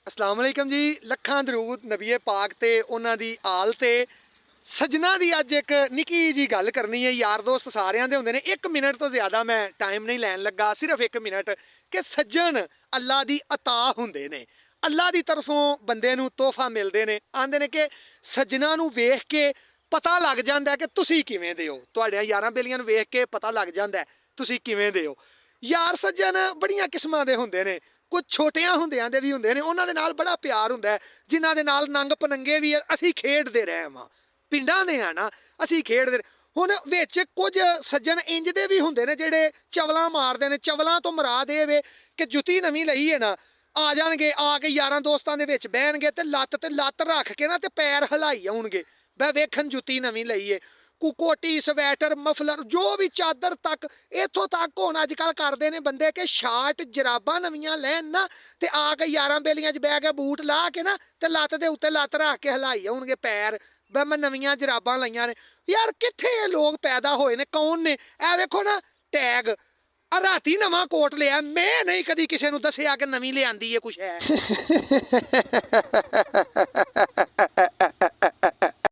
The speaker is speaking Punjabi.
अस्सलाम वालेकुम जी। लखां दरूद नबीए पाक ते उन्हां दी आल ते सजना दी अज एक निक्की जी गल करनी है। यार दोस्त सारियां दे हुंदे ने। 1 मिनट तो ज़्यादा मैं टाइम नहीं लैन लगा, सिर्फ 1 मिनट कि सज्जन अल्लाह दी अता हुंदे ने। अल्लाह दी तरफों बंदे नूं तोहफा मिलदे ने। आंदे ने कि सज्जना नूं वेख के पता लग जांदा है कि तुसीं किवें दे हो। तुहाडियां यारां बेलियां नूं वेख के पता लग जांदा है तुसीं किवें दे हो। यार सज्जन बड़ियां किस्मां दे हुंदे ने। कुछ छोटिਆਂ ਹੁੰਦਿਆਂ ਦੇ ਵੀ ਹੁੰਦੇ ਨੇ, ਉਹਨਾਂ ਦੇ ਨਾਲ ਬੜਾ ਪਿਆਰ ਹੁੰਦਾ ਹੈ, ਜਿਨ੍ਹਾਂ ਦੇ ਨਾਲ ਨੰਗ ਪਨੰਗੇ ਵੀ ਅਸੀਂ ਖੇਡਦੇ ਰਹੇ ਹਾਂ। ਪਿੰਡਾਂ ਦੇ ਆ ਨਾ, ਅਸੀਂ ਖੇਡਦੇ ਹੁਣ ਵਿੱਚ ਕੁਝ ਸੱਜਣ ਇੰਜ ਦੇ ਵੀ ਹੁੰਦੇ ਨੇ ਜਿਹੜੇ ਚਵਲਾਂ ਮਾਰਦੇ ਨੇ। ਚਵਲਾਂ ਤੋਂ ਮੁਰਾਦ ਇਹ ਵੇ ਕਿ ਜੁੱਤੀ ਨਵੀਂ ਲਈ ਹੈ ਨਾ, ਆ ਜਾਣਗੇ, ਆ ਕੇ ਯਾਰਾਂ ਦੋਸਤਾਂ ਦੇ ਵਿੱਚ ਬਹਿਣਗੇ ਤੇ ਲੱਤ ਰੱਖ ਕੇ ਨਾ ਤੇ ਪੈਰ ਹਿਲਾਈ ਆਉਣਗੇ, ਬਈ ਵੇਖਣ ਜੁੱਤੀ ਨਵੀਂ ਲਈ ਏ। ਕੋਟੀ ਸਵੈਟਰ ਮਫਲਰ ਜੋ ਵੀ ਚਾਦਰ ਤੱਕ, ਇੱਥੋਂ ਤੱਕ ਹੁਣ ਅੱਜ ਕੱਲ੍ਹ ਕਰਦੇ ਨੇ ਬੰਦੇ ਕਿ ਸ਼ਾਰਟ ਜਰਾਬਾਂ ਨਵੀਆਂ ਲੈਣ ਨਾ ਤੇ ਆ ਕੇ ਯਾਰਾਂ ਬੇਲੀਆਂ 'ਚ ਬਹਿ ਕੇ ਬੂਟ ਲਾ ਕੇ ਨਾ ਤੇ ਲੱਤ ਦੇ ਉੱਤੇ ਲੱਤ ਰੱਖ ਕੇ ਹਿਲਾਈ ਆਉਣਗੇ ਪੈਰ, ਬਈ ਮੈਂ ਨਵੀਆਂ ਜਰਾਬਾਂ ਲਈਆਂ ਨੇ। ਯਾਰ ਕਿੱਥੇ ਇਹ ਲੋਕ ਪੈਦਾ ਹੋਏ ਨੇ, ਕੌਣ ਨੇ? ਇਹ ਵੇਖੋ ਨਾ ਟੈਗ, ਆ ਰਾਤੀ ਨਵਾਂ ਕੋਟ ਲਿਆ, ਮੈਂ ਨਹੀਂ ਕਦੀ ਕਿਸੇ ਨੂੰ ਦੱਸਿਆ ਕਿ ਨਵੀਂ ਲਿਆਂਦੀ ਹੈ ਕੁਛ ਹੈ।